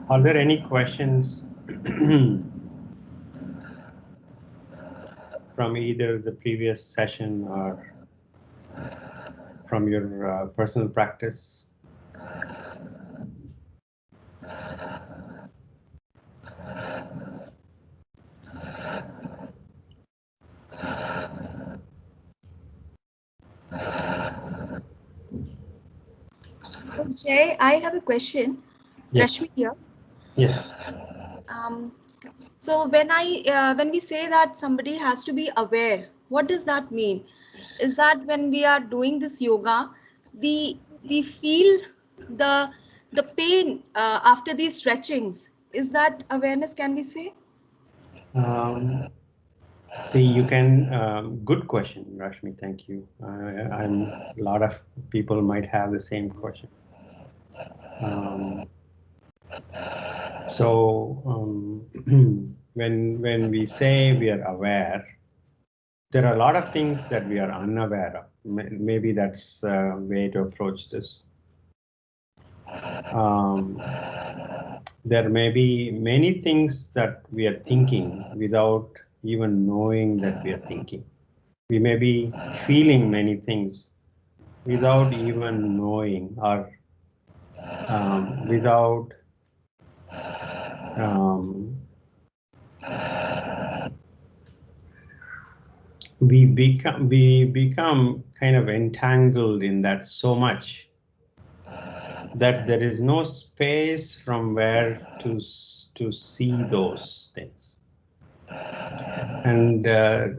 Are there any questions from either the previous session or from your personal practice? So Jay, I have a question. Yes. Rashmi here. Yes. Um, so when we say that somebody has to be aware, what does that mean? Is that when we are doing this yoga, we feel the the pain after these stretchings? Is that awareness? Can we say? Um, See, you can. Good question, Rashmi. Thank you. I'm a lot of people might have the same question. Um, when we say we are aware, there are a lot of things that we are unaware of. Maybe that's a way to approach this. Um, there may be many things that we are thinking without even knowing that we are thinking. We may be feeling many things without even knowing, or without um, we become kind of entangled in that so much that there is no space from where to see those things. And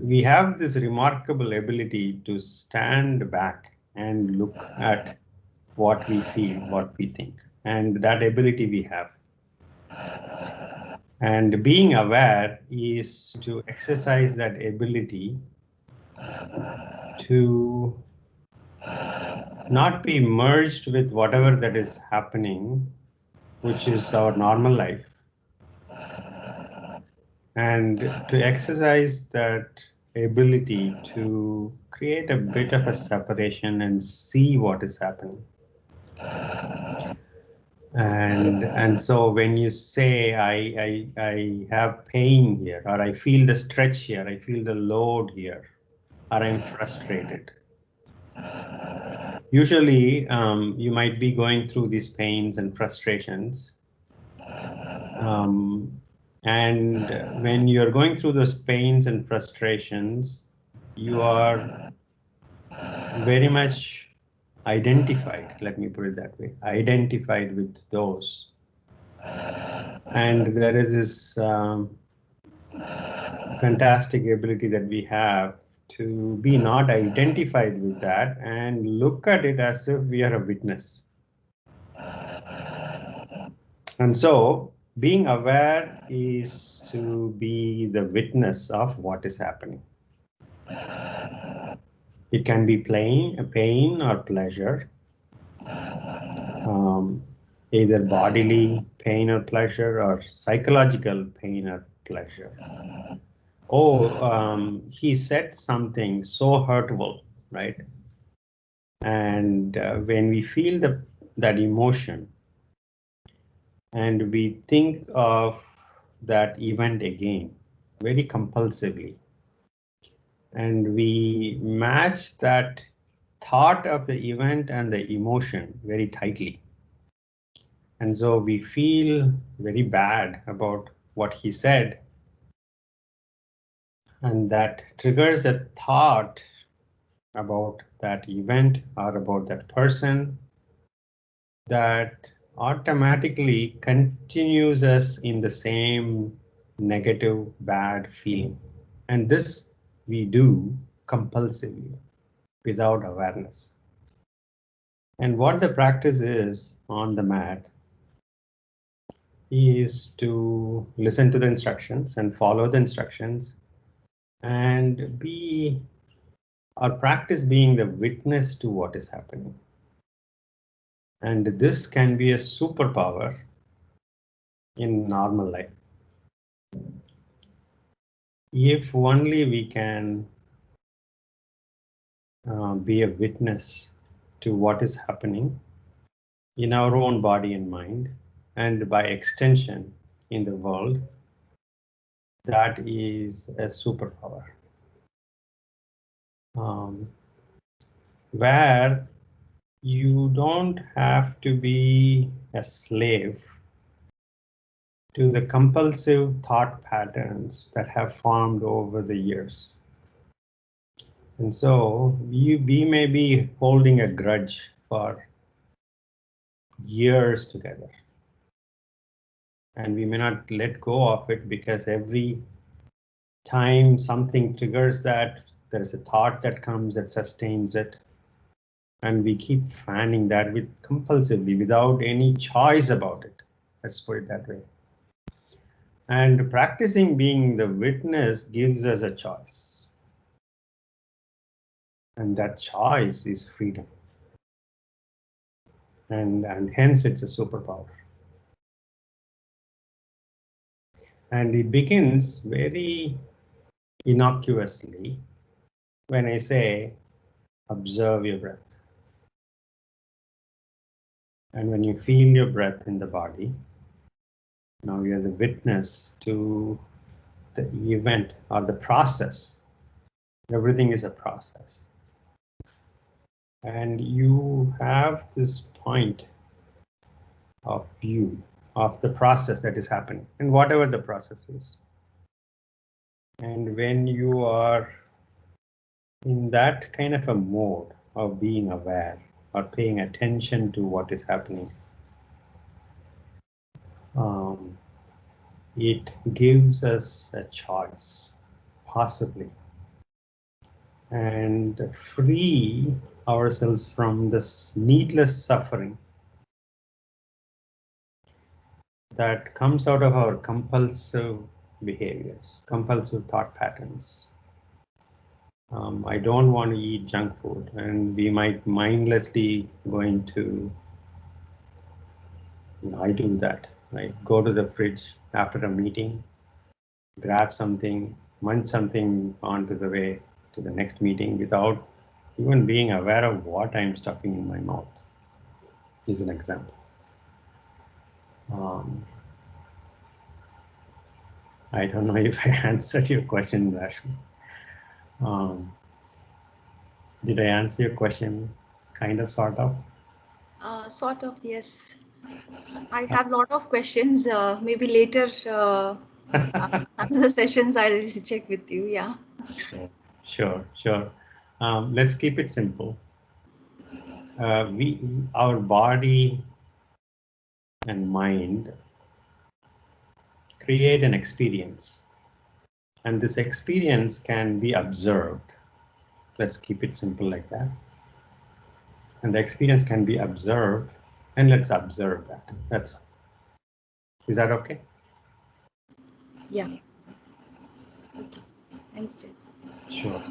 we have this remarkable ability to stand back and look at what we feel, what we think, and that ability we have. And being aware is to exercise that ability to not be merged with whatever that is happening, which is our normal life, and to exercise that ability to create a bit of a separation and see what is happening. And so when you say I have pain here, or I feel the stretch here, I feel the load here, or I'm frustrated. Usually, you might be going through these pains and frustrations. And when you're going through those pains and frustrations, you are very much identified, let me put it that way, identified with those. And there is this fantastic ability that we have to be not identified with that and look at it as if we are a witness. And so being aware is to be the witness of what is happening. It can be pain or pleasure, either bodily pain or pleasure, or psychological pain or pleasure. Oh, he said something so hurtful, right? And when we feel that emotion and we think of that event again very compulsively, and we match that thought of the event and the emotion very tightly. And so we feel very bad about what he said. And that triggers a thought about that event or about that person that automatically continues us in the same negative, bad feeling. And this we do compulsively without awareness. And what the practice is on the mat is to listen to the instructions and follow the instructions and be or practice being the witness to what is happening. And this can be a superpower in normal life. If only we can be a witness to what is happening in our own body and mind, and by extension in the world, that is a superpower. Where you don't have to be a slave to the compulsive thought patterns that have formed over the years. And so we may be holding a grudge for years together. And we may not let go of it because every time something triggers that, there is a thought that comes that sustains it. And we keep fanning that with compulsively without any choice about it. Let's put it that way. And practicing being the witness gives us a choice. And that choice is freedom. And hence it's a superpower. And it begins very innocuously when I say, observe your breath. And when you feel your breath in the body, now you're the witness to the event or the process. Everything is a process. And you have this point of view of the process that is happening, and whatever the process is. And when you are in that kind of a mode of being aware or paying attention to what is happening, it gives us a choice, possibly, and free ourselves from this needless suffering that comes out of our compulsive behaviors, compulsive thought patterns. I don't want to eat junk food, and we might mindlessly going to, I do that, right? Go to the fridge after a meeting, grab something, munch something onto the way to the next meeting without even being aware of what I'm stuffing in my mouth, is an example. I don't know if I answered your question, Rashmi. Did I answer your question? Kind of, sort of? Sort of, yes. I have a lot of questions. Maybe later, another sessions, I'll check with you. Yeah. Sure. Let's keep it simple. Our body and mind create an experience, and this experience can be observed. Let's keep it simple like that. And the experience can be observed, and let's observe that. Is that okay? Yeah. Okay. Thanks, Jay. Sure.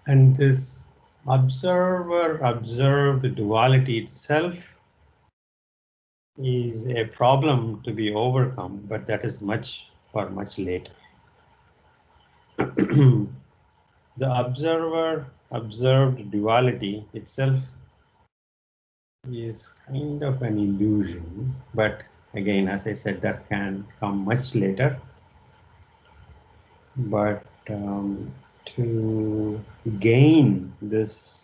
And this observer-observed duality itself is a problem to be overcome, but that is much later. The observer-observed duality itself is kind of an illusion, but again, as I said, that can come much later. But to gain this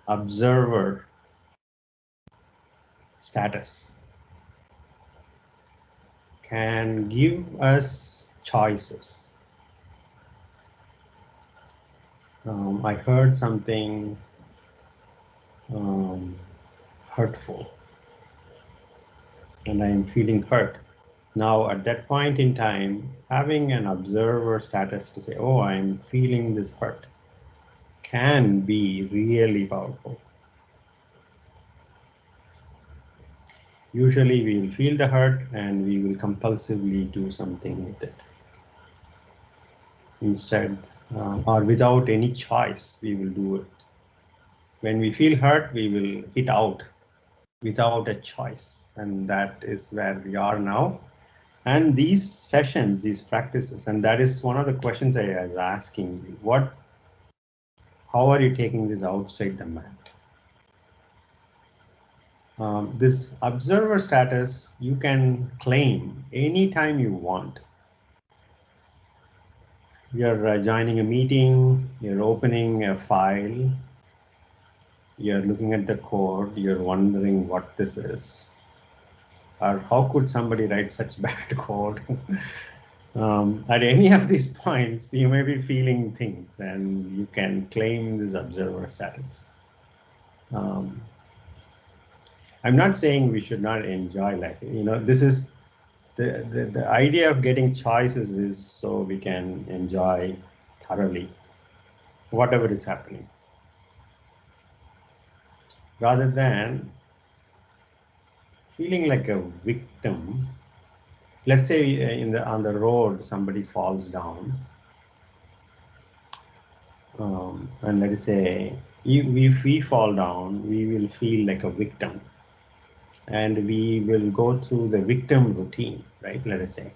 observer status can give us choices. I heard something hurtful, and I am feeling hurt. Now, at that point in time, having an observer status to say, oh, I'm feeling this hurt, can be really powerful. Usually we will feel the hurt and we will compulsively do something with it. Instead, or without any choice, we will do it. When we feel hurt, we will hit out without a choice. And that is where we are now. And these sessions, these practices, and that is one of the questions I was asking you. How are you taking this outside the mat? This observer status you can claim anytime you want. You're joining a meeting, you're opening a file, you're looking at the code, you're wondering what this is, or how could somebody write such bad code? At any of these points, you may be feeling things and you can claim this observer status. I'm not saying we should not enjoy life. This is the idea of getting choices is so we can enjoy thoroughly whatever is happening, rather than feeling like a victim. Let's say on the road somebody falls down, and let us say if we fall down, we will feel like a victim, and we will go through the victim routine, right? Let us say,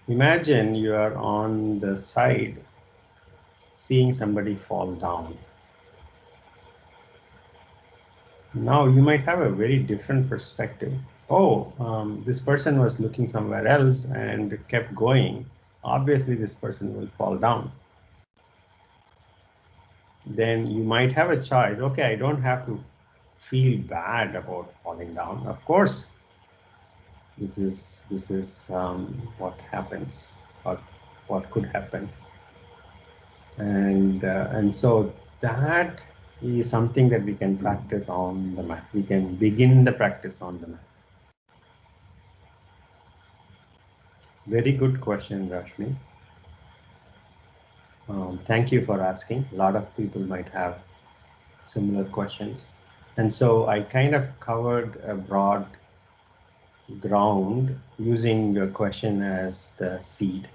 imagine you are on the side seeing somebody fall down. Now you might have a very different perspective. Oh, this person was looking somewhere else and kept going. Obviously, this person will fall down. Then you might have a choice. Okay, I don't have to feel bad about falling down. Of course, this is what happens, or what could happen, and so that is something that we can practice on the mat. We can begin the practice on the mat. Very good question, Rashmi. Thank you for asking. A lot of people might have similar questions. And so I kind of covered a broad ground using your question as the seed.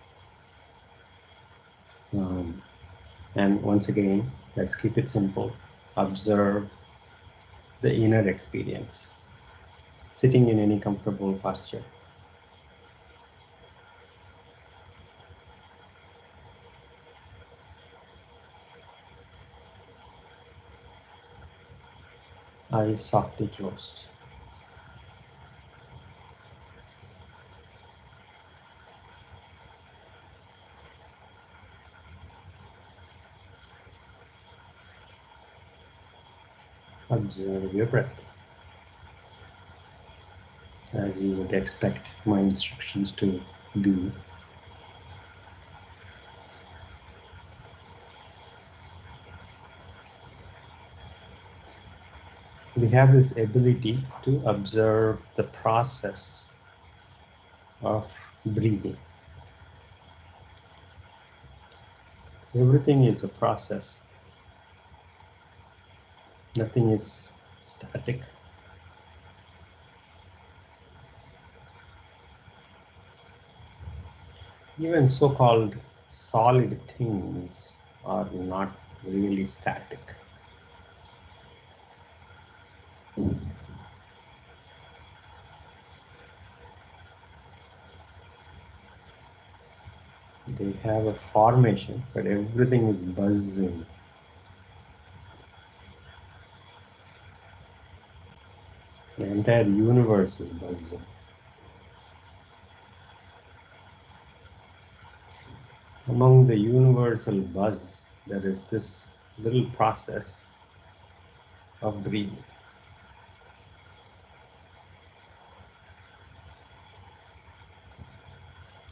And once again, let's keep it simple. Observe the inner experience, sitting in any comfortable posture. Eyes softly closed. Observe your breath as you would expect my instructions to be. We have this ability to observe the process of breathing. Everything is a process. Nothing is static. Even so-called solid things are not really static. They have a formation, but everything is buzzing. The entire universe is buzzing. Among the universal buzz, there is this little process of breathing.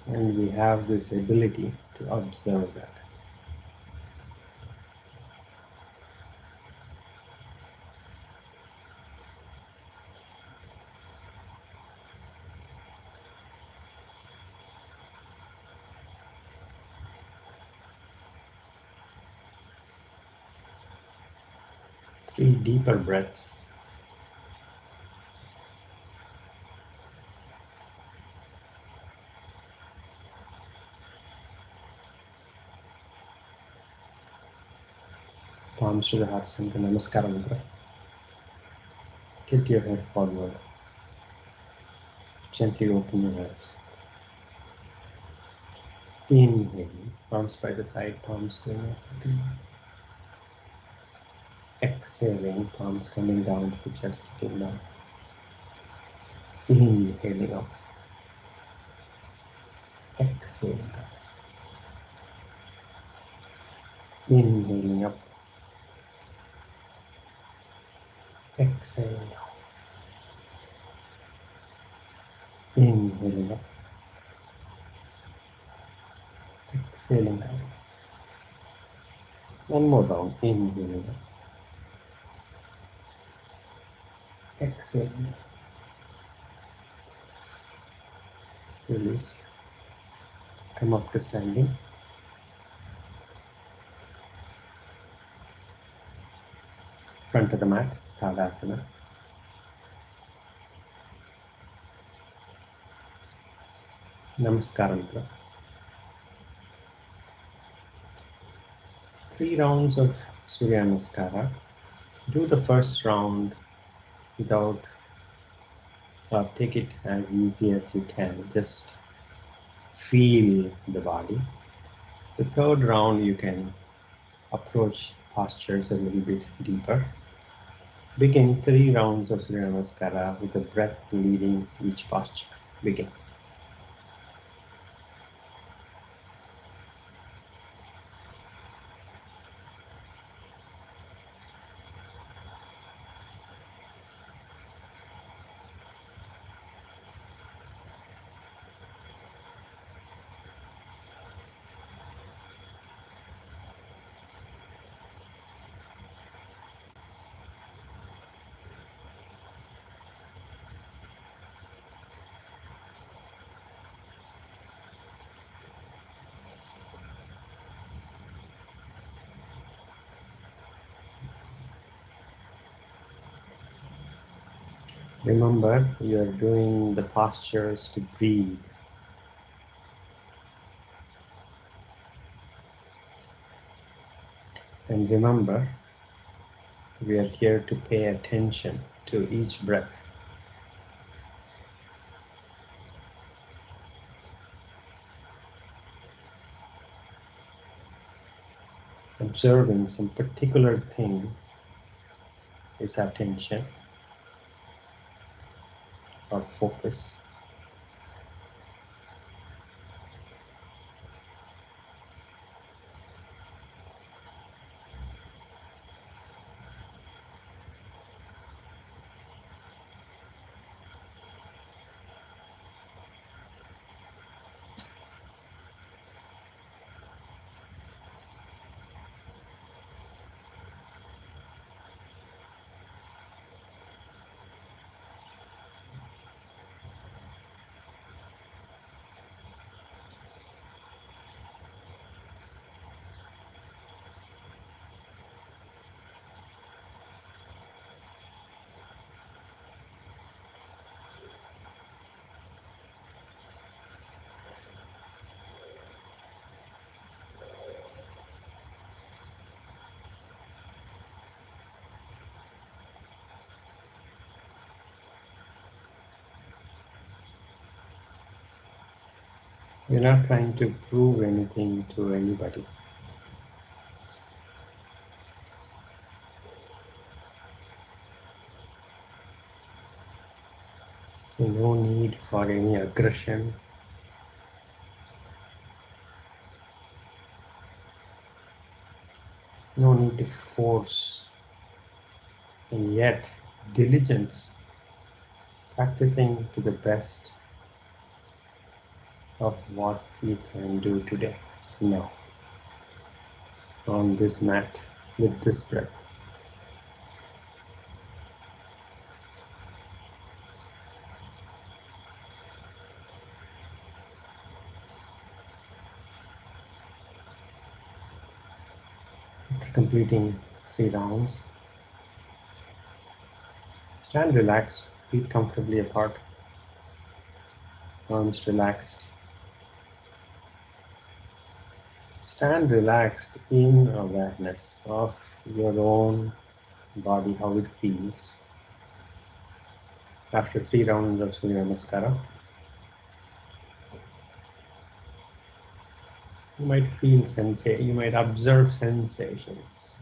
And we have this ability to observe that. Three deeper breaths. Palms to the heart center, Namaskara Mudra. Tilt your head forward. Gently open your eyes. Inhale, palms by the side, palms going up. Exhale. Exhaling, palms coming down to the chest, looking down. Inhaling up. Exhaling up. Inhaling up. Exhaling out. Inhaling up. Exhaling out. One more down. Inhaling up. Exhaling. Release. Come up to standing. Front of the mat. Salabasana. Namaskaram. 3 rounds of Surya Namaskara. Do the first round without, take it as easy as you can. Just feel the body. The third round you can approach postures a little bit deeper. Begin 3 rounds of Surya Namaskara with the breath leading each posture. Begin. Remember, you are doing the postures to breathe. And remember, we are here to pay attention to each breath. Observing some particular thing is attention or focus. You're not trying to prove anything to anybody. So no need for any aggression. No need to force. And yet, diligence, practicing to the best of what you can do today, now, on this mat, with this breath. After completing 3 rounds, stand relaxed, feet comfortably apart, arms relaxed. Stand relaxed in awareness of your own body, how it feels. After 3 rounds of Surya Namaskara, you might feel you might observe sensations.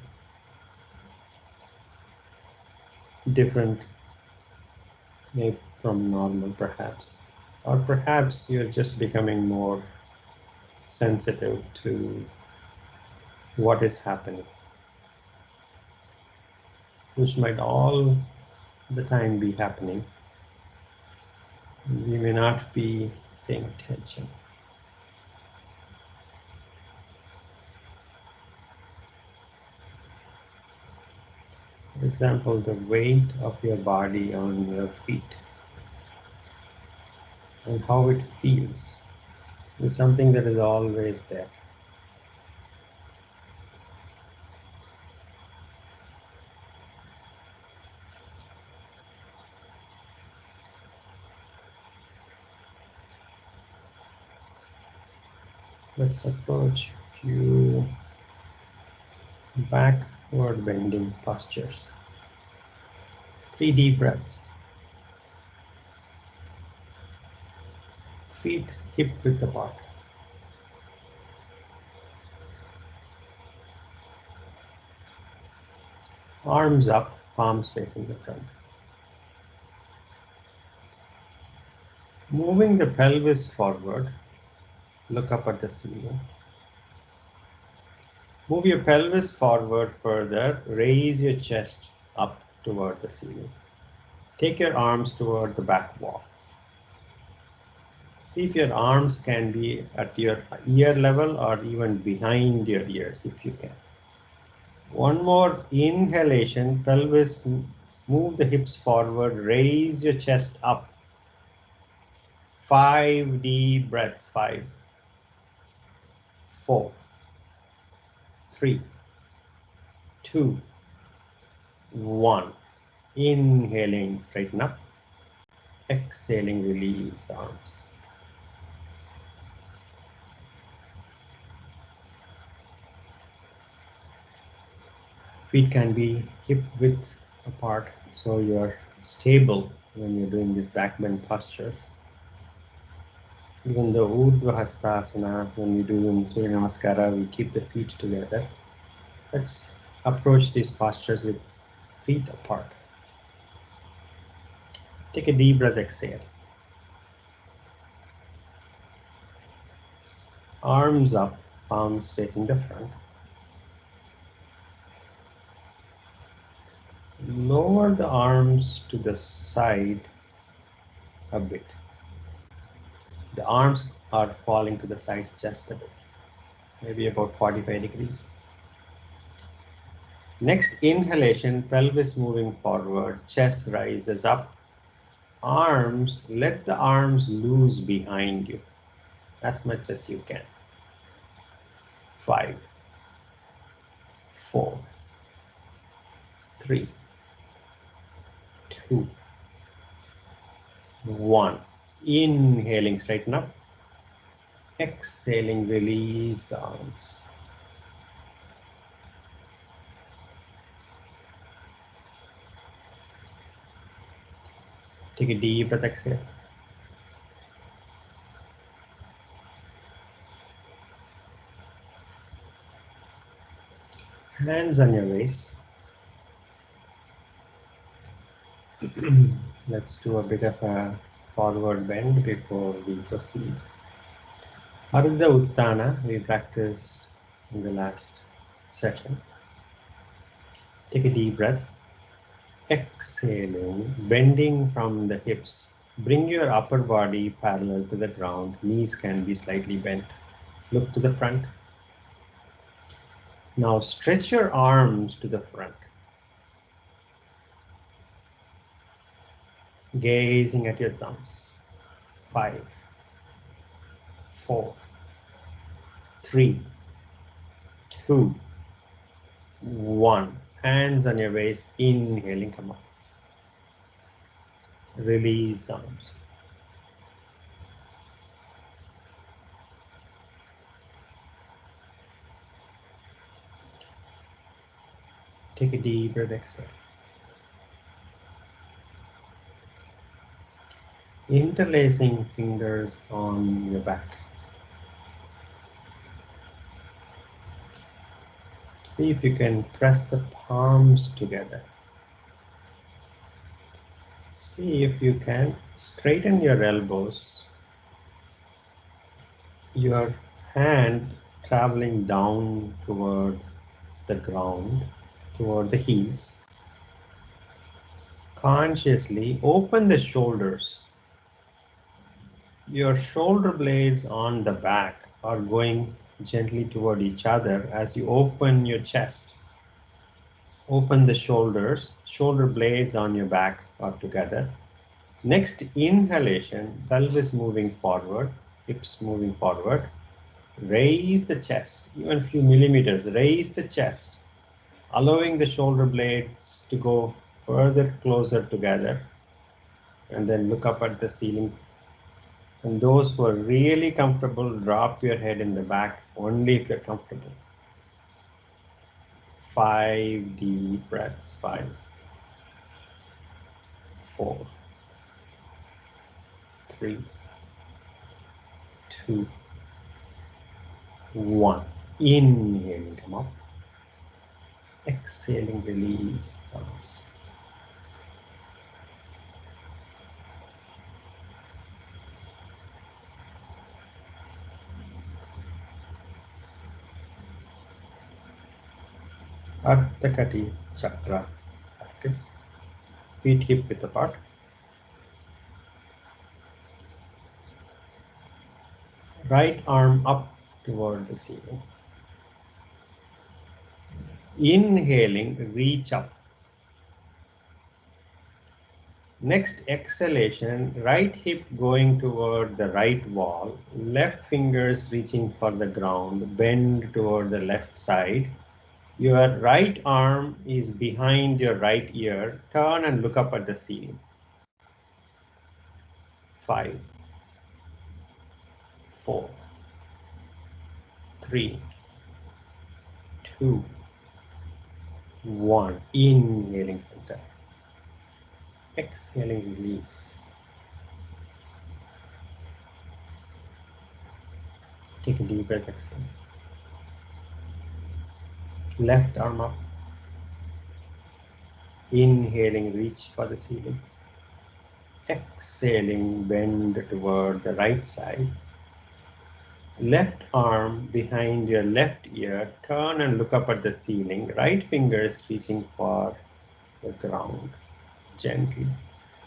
different maybe from normal perhaps. Or perhaps you're just becoming more sensitive to what is happening, which might all the time be happening. We may not be paying attention. For example, the weight of your body on your feet and how it feels is something that is always there. Let's approach a few backward bending postures. 3 deep breaths. Feet hip width apart. Arms up, palms facing the front. Moving the pelvis forward, look up at the ceiling. Move your pelvis forward further, raise your chest up toward the ceiling. Take your arms toward the back wall. See if your arms can be at your ear level or even behind your ears if you can. One more inhalation, pelvis, move the hips forward, raise your chest up. 5 deep breaths, 5, 4, 3, 2, 1. Inhaling, straighten up. Exhaling, release the arms. Feet can be hip width apart, so you're stable when you're doing these back bend postures. Even the Urdhva Hastasana, when we do in Surya Namaskara, we keep the feet together. Let's approach these postures with feet apart. Take a deep breath, exhale. Arms up, palms facing the front. Lower the arms to the side a bit. The arms are falling to the sides just a bit, maybe about 45 degrees. Next inhalation, pelvis moving forward, chest rises up. Arms, let the arms loose behind you as much as you can. 5, 4, 3, 2, 1. Inhaling, straighten up. Exhaling, release the arms. Take a deep breath, exhale. Hands on your waist. Let's do a bit of a forward bend before we proceed. Hatha Uttana we practiced in the last session. Take a deep breath. Exhaling, bending from the hips. Bring your upper body parallel to the ground. Knees can be slightly bent. Look to the front. Now stretch your arms to the front. Gazing at your thumbs. 5, 4, 3, 2, 1. Hands on your waist. Inhaling, come up. Release arms. Take a deep breath, exhale. Interlacing fingers on your back. See if you can press the palms together. See if you can straighten your elbows, your hand traveling down toward the ground, toward the heels. Consciously open the shoulders. Your shoulder blades on the back are going gently toward each other as you open your chest. Open the shoulders, shoulder blades on your back are together. Next inhalation, pelvis moving forward, hips moving forward. Raise the chest, even a few millimeters, raise the chest, allowing the shoulder blades to go further closer together. And then look up at the ceiling. And those who are really comfortable, drop your head in the back only if you're comfortable. 5 deep breaths. 5, 4, 3, 2, 1. Inhaling, come up. Exhaling, release thumbs. Ardhakati chakra practice. Feet hip width apart. Right arm up toward the ceiling. Inhaling, reach up. Next exhalation, right hip going toward the right wall, left fingers reaching for the ground, bend toward the left side. Your right arm is behind your right ear. Turn and look up at the ceiling. 5, 4, 3, 2, 1. Inhaling center. Exhaling, release. Take a deep breath, exhale. Left arm up. Inhaling, reach for the ceiling. Exhaling, bend toward the right side. Left arm behind your left ear. Turn and look up at the ceiling. Right fingers reaching for the ground. Gently.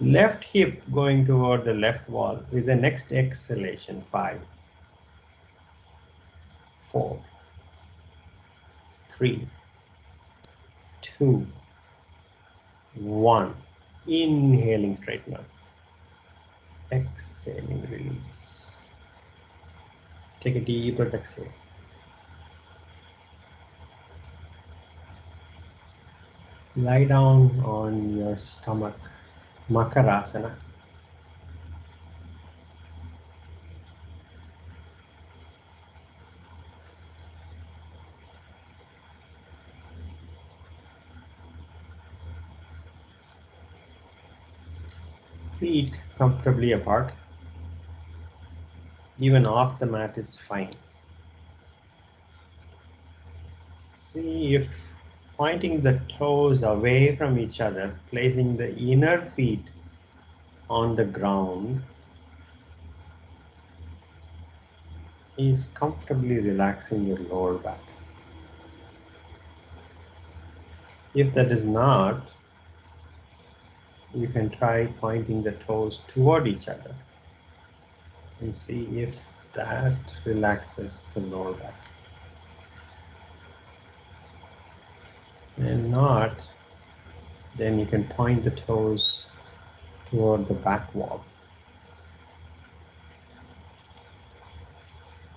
Left hip going toward the left wall with the next exhalation. 5, 4, 3, 2, 1. Inhaling, straighten up. Exhaling, release. Take a deep breath, exhale. Lie down on your stomach, makarasana. Feet comfortably apart. Even off the mat is fine. See if pointing the toes away from each other, placing the inner feet on the ground is comfortably relaxing your lower back. If that is not, you can try pointing the toes toward each other and see if that relaxes the lower back. And not, then you can point the toes toward the back wall.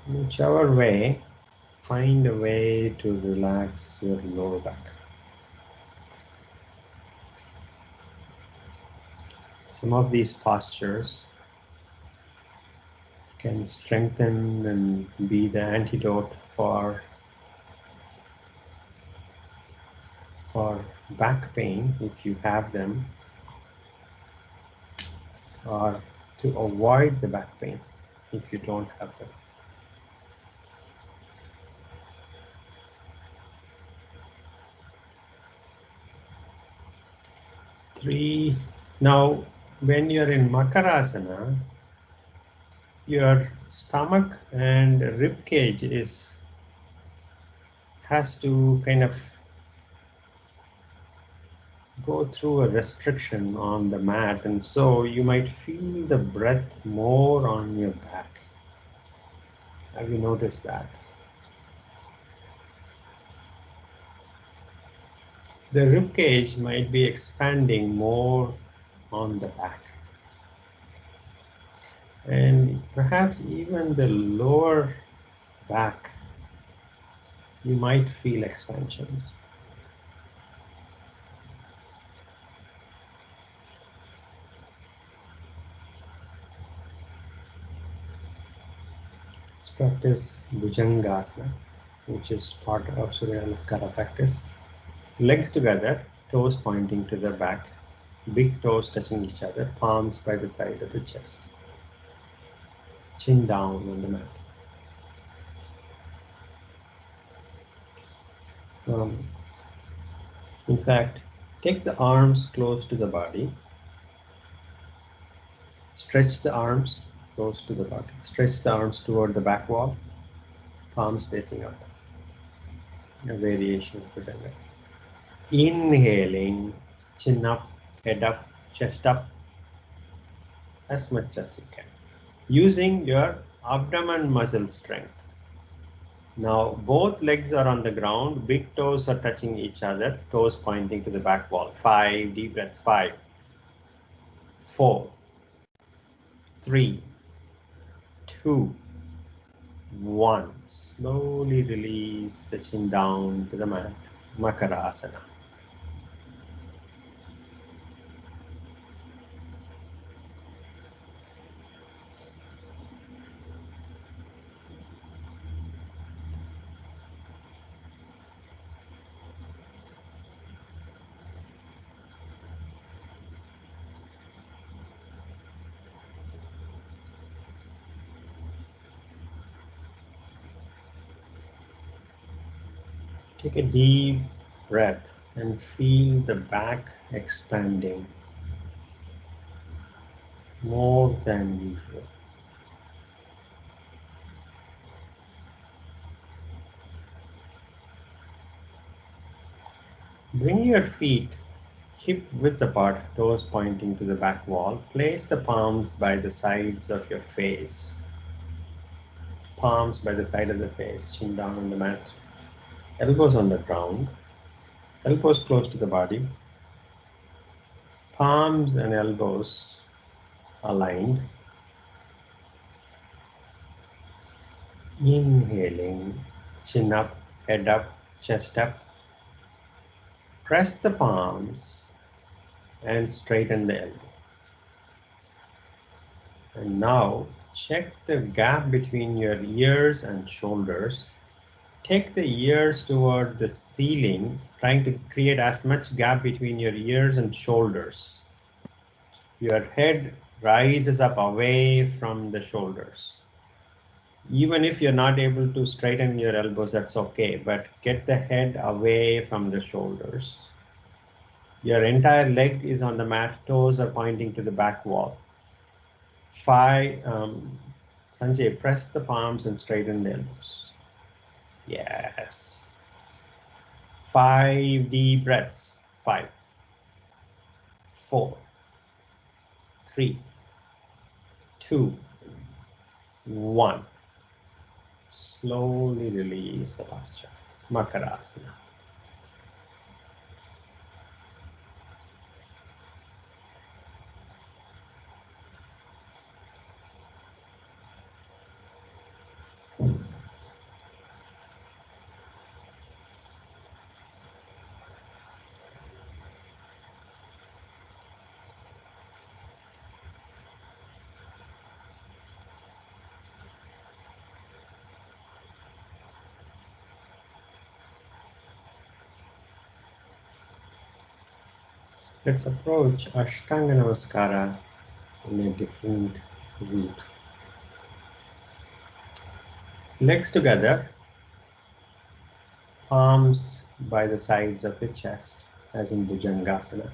Whichever way, find a way to relax your lower back. Some of these postures can strengthen and be the antidote for back pain if you have them, or to avoid the back pain if you don't have them. 3. Now When you're in makarasana, your stomach and rib cage has to kind of go through a restriction on the mat, and so you might feel the breath more on your back. Have you noticed that? The rib cage might be expanding more on the back, and perhaps even the lower back, you might feel expansions. Let's practice bhujangasana, which is part of Surya Namaskara practice. Legs together, toes pointing to the back, big toes touching each other, palms by the side of the chest, chin down on the mat. In fact, take the arms close to the body, stretch the arms close to the body, stretch the arms toward the back wall, palms facing up, a variation of Bhujanga. Inhaling, chin up, head up, chest up, as much as you can, using your abdomen muscle strength. Now both legs are on the ground, big toes are touching each other, toes pointing to the back wall. 5 deep breaths. 5, 4, 3, 2, 1. Slowly release the chin down to the mat. Makarasana. Take a deep breath and feel the back expanding more than usual. Bring your feet hip width apart, toes pointing to the back wall. Place the palms by the sides of your face. Palms by the side of the face, chin down on the mat. Elbows on the ground. Elbows close to the body. Palms and elbows aligned. Inhaling, chin up, head up, chest up. Press the palms and straighten the elbow. And now check the gap between your ears and shoulders. Take the ears toward the ceiling, trying to create as much gap between your ears and shoulders. Your head rises up away from the shoulders. Even if you're not able to straighten your elbows, that's okay, but get the head away from the shoulders. Your entire leg is on the mat, toes are pointing to the back wall. Sanjay, press the palms and straighten the elbows. Yes. 5 deep breaths. 5, 4, 3, 2, 1. Slowly release the posture. Makarasana. Let's approach Ashtanga Namaskara in a different route. Legs together, palms by the sides of your chest, as in Bhujangasana.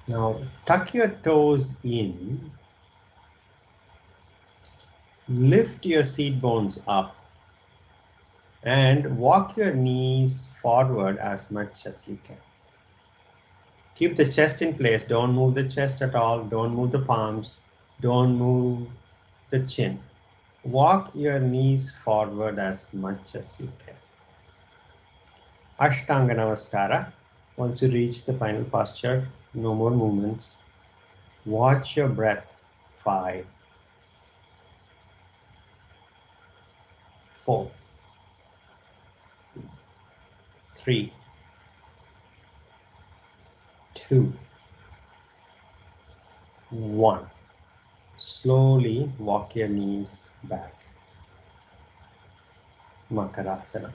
Now tuck your toes in, lift your seat bones up, and walk your knees forward as much as you can. Keep the chest in place. Don't move the chest at all. Don't move the palms. Don't move the chin. Walk your knees forward as much as you can. Ashtanga Namaskara. Once you reach the final posture, no more movements. Watch your breath. 5, 4, 3, 2, 1. Slowly walk your knees back. Makarasana.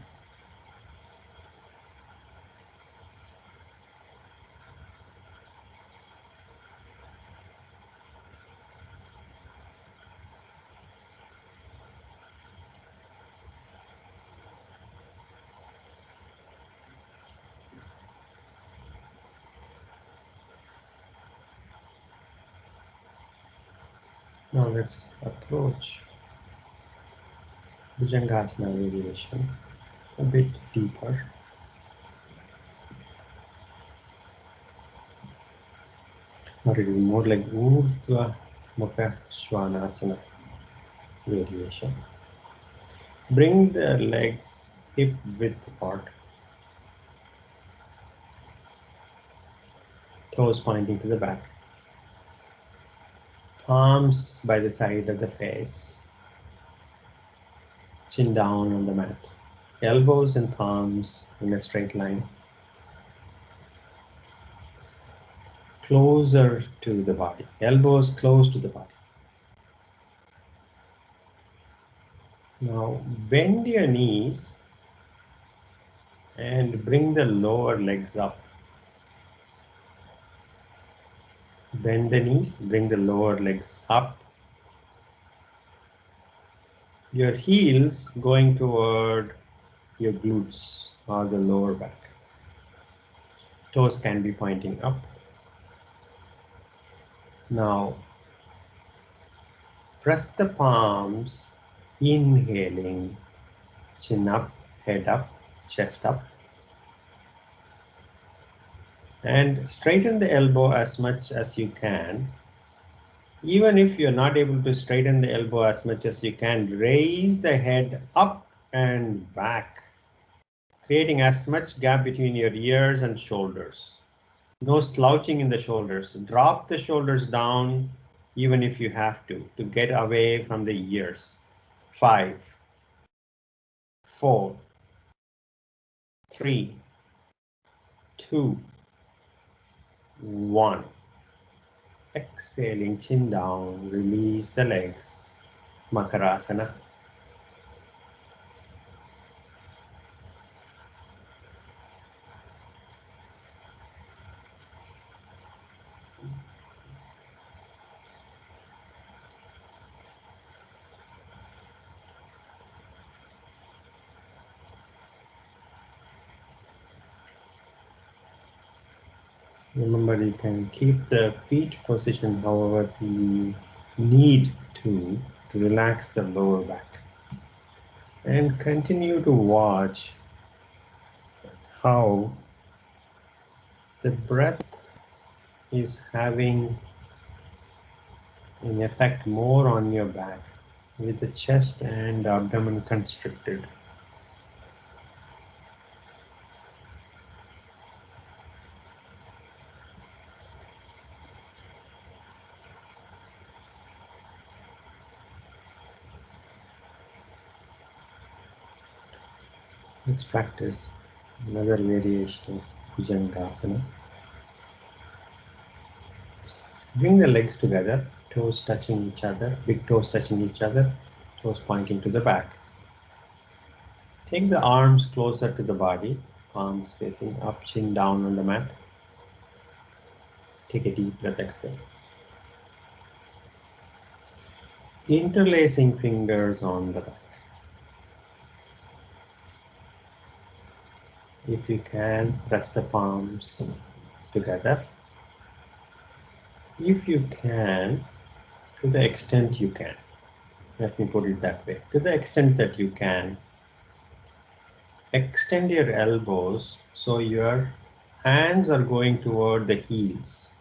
Now let's approach bhujangasana variation a bit deeper. Or it is more like urdhva mukha svanasana variation. Bring the legs hip width apart, toes pointing to the back, palms by the side of the face, chin down on the mat, elbows and thumbs in a straight line, closer to the body, elbows close to the body. Now bend your knees and bring the lower legs up. Bend the knees, bring the lower legs up. Your heels going toward your glutes or the lower back. Toes can be pointing up. Now press the palms, inhaling, chin up, head up, chest up. And straighten the elbow as much as you can. Even if you're not able to straighten the elbow as much as you can, raise the head up and back, creating as much gap between your ears and shoulders. No slouching in the shoulders. Drop the shoulders down even if you have to get away from the ears. 5, 4, 3, 2, 1. Exhaling, chin down, release the legs. Makarasana. Remember, you can keep the feet position however you need to relax the lower back. And continue to watch how the breath is having an effect more on your back with the chest and abdomen constricted. Let's practice another variation of bhujangasana. Bring the legs together, toes touching each other, big toes touching each other, toes pointing to the back. Take the arms closer to the body, palms facing up, chin down on the mat. Take a deep breath, exhale. Interlacing fingers on the back. If you can, press the palms together. If you can, to the extent you can, let me put it that way, to the extent that you can, extend your elbows so your hands are going toward the heels.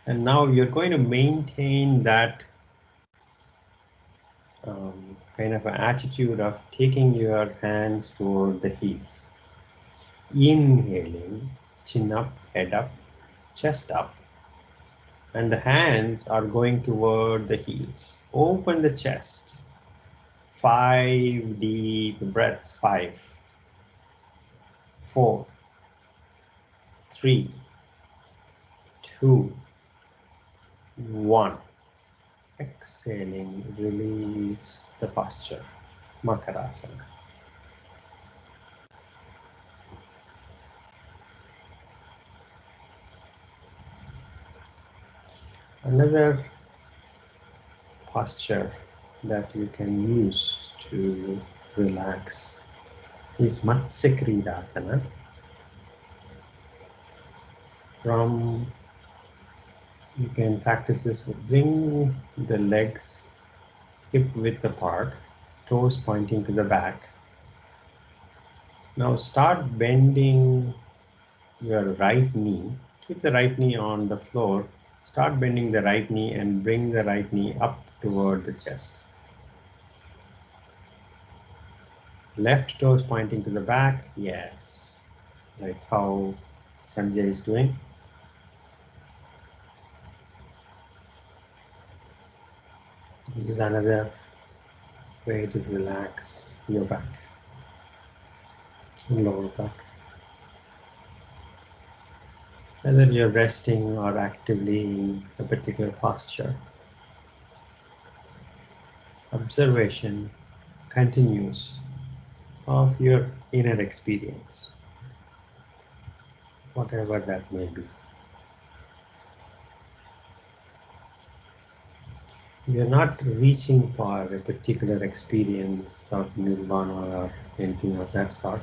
And now you're going to maintain that kind of an attitude of taking your hands toward the heels. Inhaling, chin up, head up, chest up. And the hands are going toward the heels. Open the chest. 5 deep breaths. 5, 4, 3, 2, 1. Exhaling, release the posture. Makarasana. Another posture that you can use to relax is Matsya. From you can practice this with bring the legs hip width apart, toes pointing to the back. Now start bending your right knee. Keep the right knee on the floor. Start bending the right knee and bring the right knee up toward the chest. Left toes pointing to the back. Yes. Like how Sanjay is doing. This is another way to relax your back, lower back. Whether you're resting or actively in a particular posture, observation continues of your inner experience, whatever that may be. We are not reaching for a particular experience of nirvana or anything of that sort.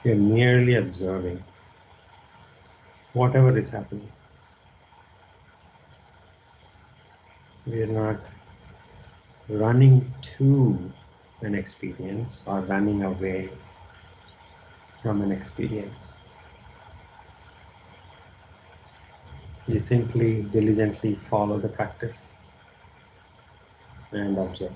We are merely observing whatever is happening. We are not running to an experience or running away from an experience. We simply diligently follow the practice and observe.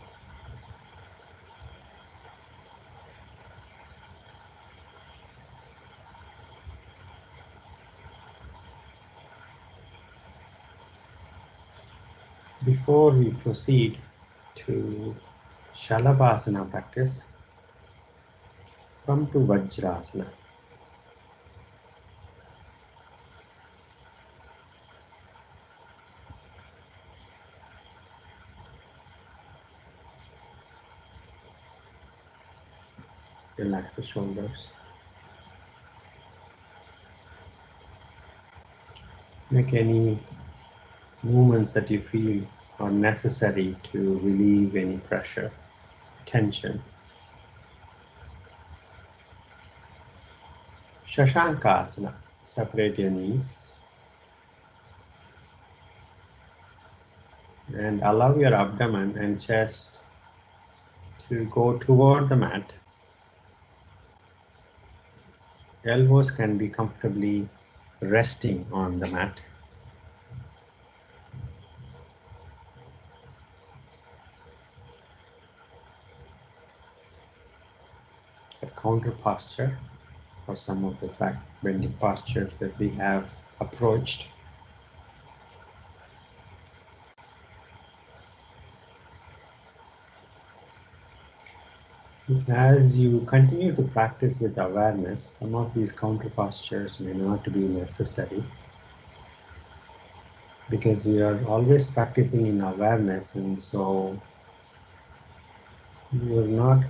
Before we proceed to salabasana practice, come to vajrasana. Relax the shoulders. Make any movements that you feel are necessary to relieve any pressure, tension. Shashankasana. Separate your knees and allow your abdomen and chest to go toward the mat. Elbows can be comfortably resting on the mat. It's a counter posture for some of the back bending postures that we have approached. As you continue to practice with awareness, some of these counter postures may not be necessary because you are always practicing in awareness, and so you are not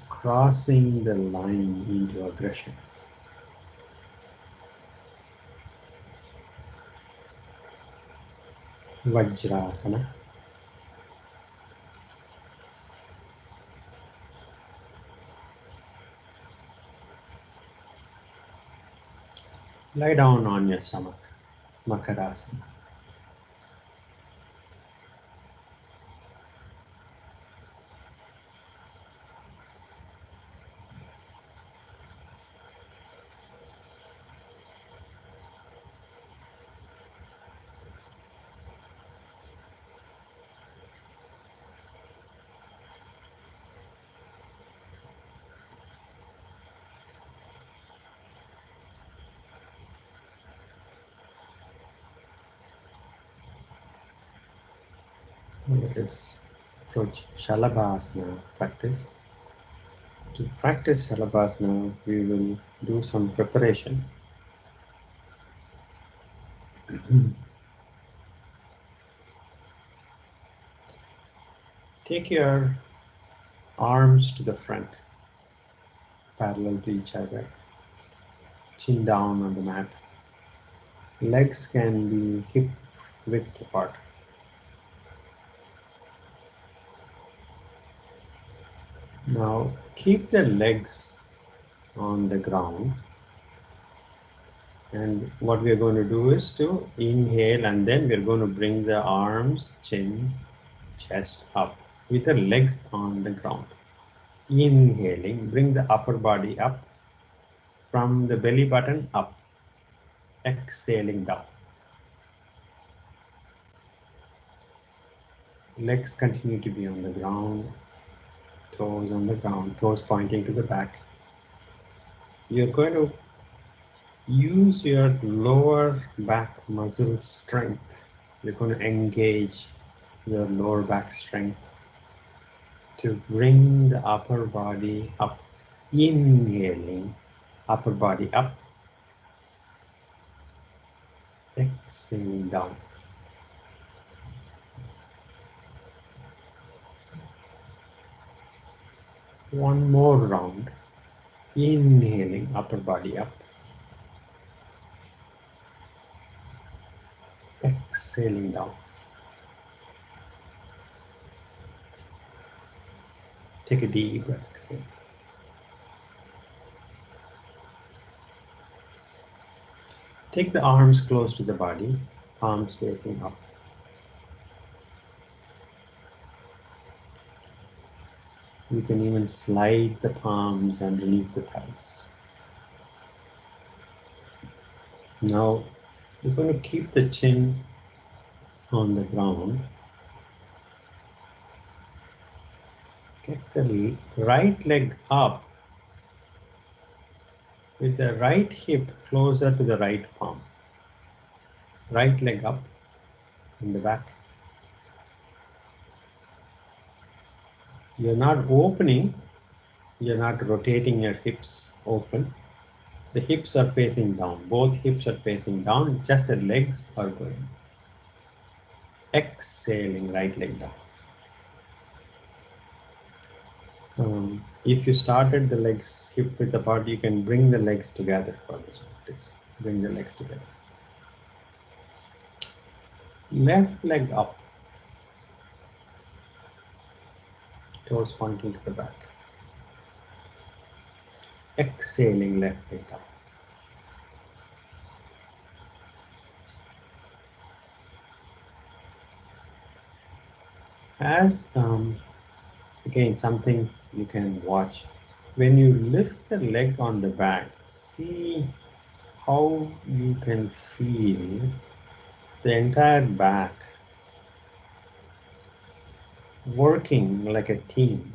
crossing the line into aggression. Vajrasana. Lie down on your stomach. makarasana. Let us approach salabasana practice. To practice salabasana, we will do some preparation. Take your arms to the front, parallel to each other, chin down on the mat. Legs can be hip width apart. Now keep the legs on the ground, and what we are going to do is to inhale, and then we are going to bring the arms, chin, chest up with the legs on the ground. Inhaling, bring the upper body up from the belly button up. Exhaling down. Legs continue to be on the ground, toes on the ground, toes pointing to the back. You're going to use your lower back muscle strength. You're going to engage your lower back strength to bring the upper body up. Inhaling, upper body up. Exhaling down. One more round. Inhaling, upper body up. Exhaling down. Take a deep breath. Exhale. Take the arms close to the body, palms facing up. You can even slide the palms underneath the thighs. Now, you're going to keep the chin on the ground. Get the right leg up with the right hip closer to the right palm. Right leg up in the back. You're not opening, you're not rotating your hips open. The hips are facing down. Both hips are facing down, just the legs are going. Exhaling, right leg down. If you started the legs hip width apart, you can bring the legs together for this practice. Bring the legs together. Left leg up. Toes pointing to the back. Exhaling, left leg down. As again, something you can watch. When you lift the leg on the back, see how you can feel the entire back working like a team.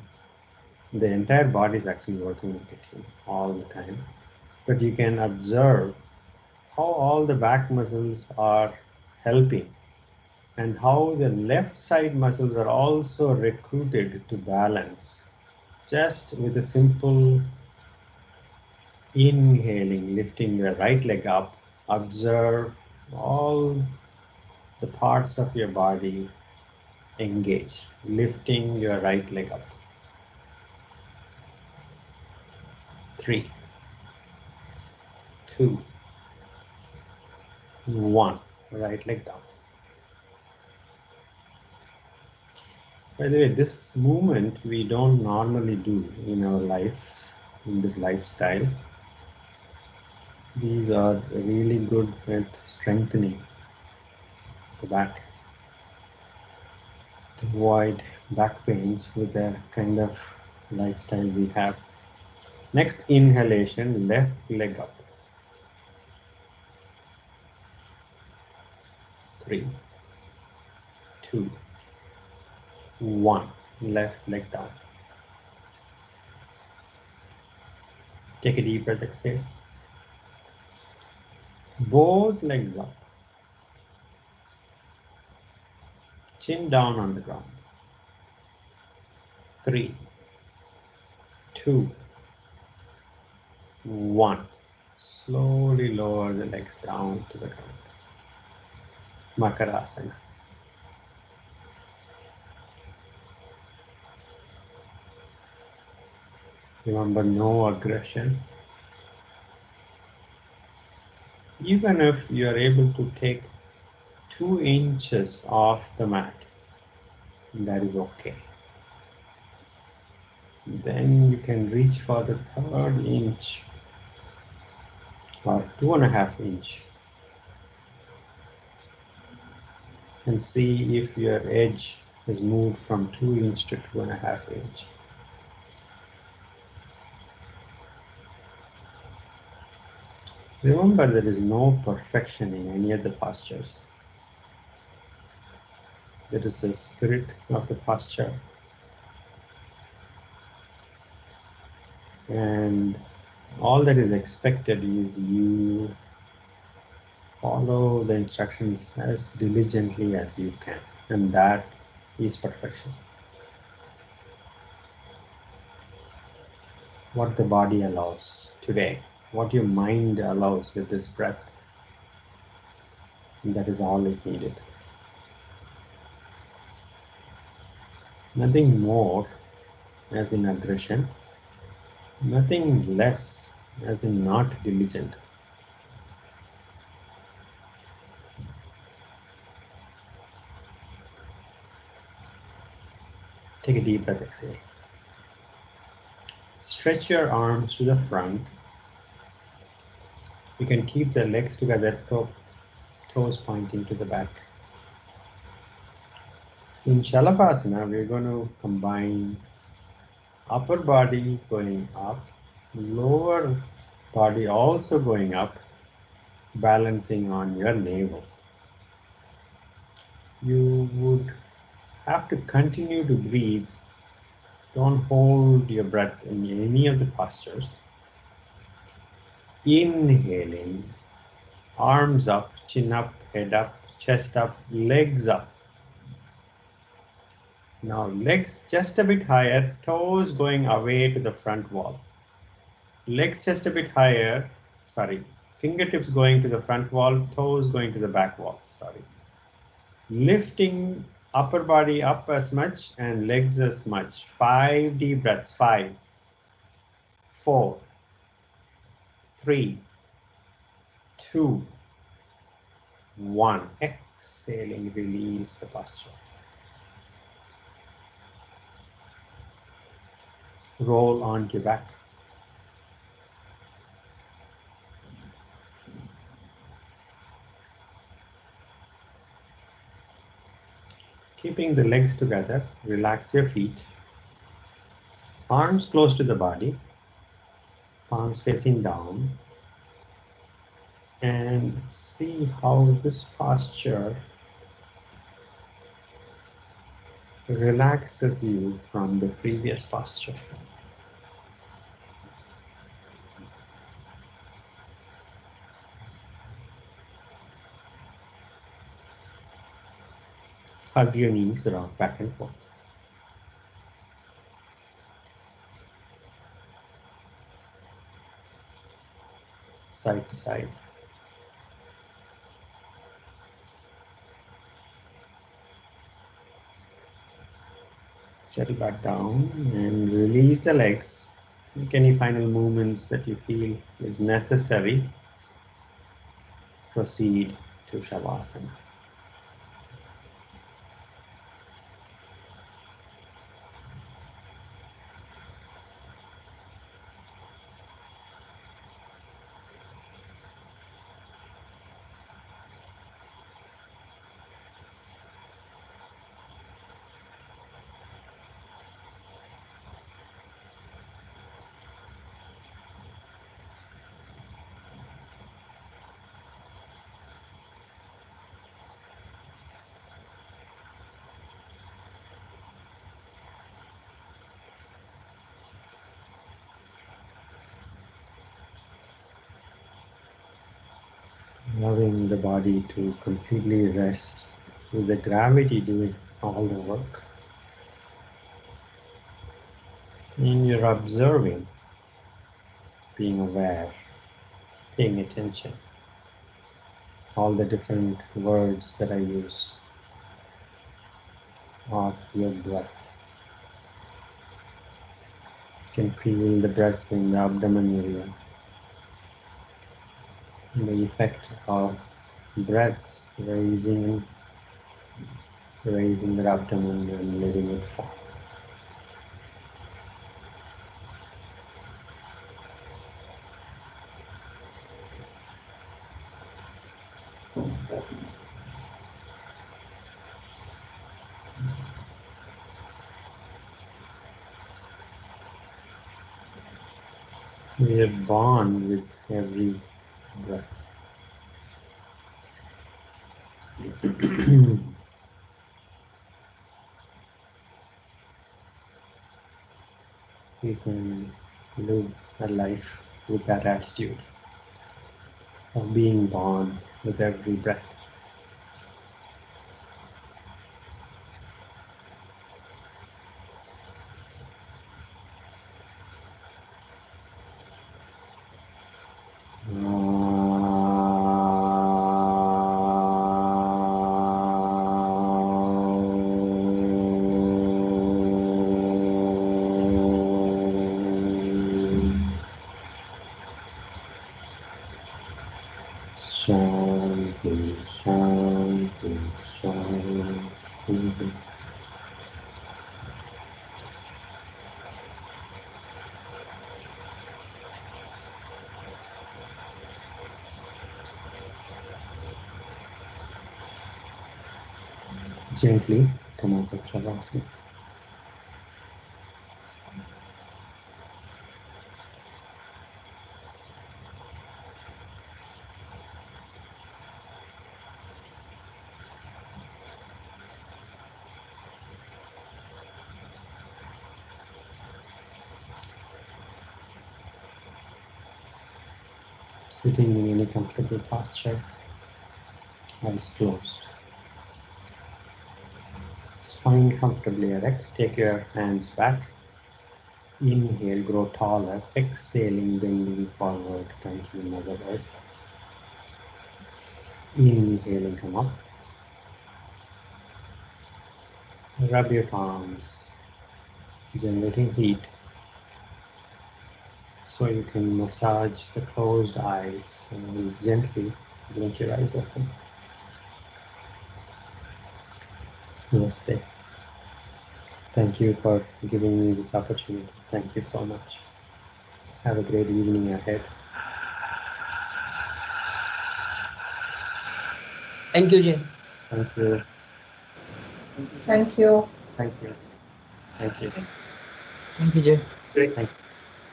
The entire body is actually working like a team all the time. But you can observe how all the back muscles are helping and how the left side muscles are also recruited to balance. Just with a simple inhaling, lifting your right leg up, observe all the parts of your body engage, lifting your right leg up. 3, 2, 1. Right leg down. By the way, this movement we don't normally do in our life, in this lifestyle. These are really good at strengthening the back to avoid back pains with the kind of lifestyle we have. Next inhalation, left leg up. 3, 2, 1. Left leg down. Take a deep breath, exhale. Both legs up. Chin down on the ground. 3, 2, 1. Slowly lower the legs down to the ground. Makarasana. Remember, no aggression. Even if you are able to take 2 inches off the mat, that is okay. Then you can reach for the 3rd inch or 2.5 inch and see if your edge has moved from 2 inch to 2.5 inch. Remember, there is no perfection in any of the postures. There is a spirit of the posture, and all that is expected is you follow the instructions as diligently as you can, and that is perfection. What the body allows today, what your mind allows with this breath, that is all is needed. Nothing more as in aggression, nothing less as in not diligent. Take a deep breath, exhale. Stretch your arms to the front. You can keep the legs together, toes pointing to the back. In salabasana, we're going to combine upper body going up, lower body also going up, balancing on your navel. You would have to continue to breathe. Don't hold your breath in any of the postures. Inhaling, arms up, chin up, head up, chest up, legs up. Now legs just a bit higher, toes going away to the front wall. Legs just a bit higher, fingertips going to the front wall, toes going to the back wall, Lifting upper body up as much and legs as much. 5 deep breaths, 5, 4, 3, 2, 1. Exhaling, release the posture. Roll onto your back. Keeping the legs together, relax your feet. Arms close to the body, palms facing down. And see how this posture relaxes you from the previous posture. Hug your knees, rock back and forth. Side to side. Settle back down and release the legs. Make any final movements that you feel is necessary. Proceed to Shavasana. allowing the body to completely rest with the gravity doing all the work. And you're observing, being aware, paying attention. All the different words that I use of your breath. You can feel the breath in the abdomen area. And the effect of breaths raising the abdomen and letting it fall. We are born with every breath. You can live a life with that attitude of being born with every breath. Shanti, Shanti, Shanti. Gently come out of salabasana. Sitting in any comfortable posture, eyes closed. Spine comfortably erect. Take your hands back. Inhale, grow taller. Exhaling, bending forward. Thank you, Mother Earth. Inhaling, come up. Rub your palms, generating heat. So you can massage the closed eyes and gently blink your eyes open. Namaste. Thank you for giving me this opportunity. Thank you so much. Have a great evening ahead. Thank you, Jay. Thank you. Thank you. Thank you. Thank you. Thank you, Jay. Thank you.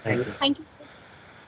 Thank you. Thank you, sir.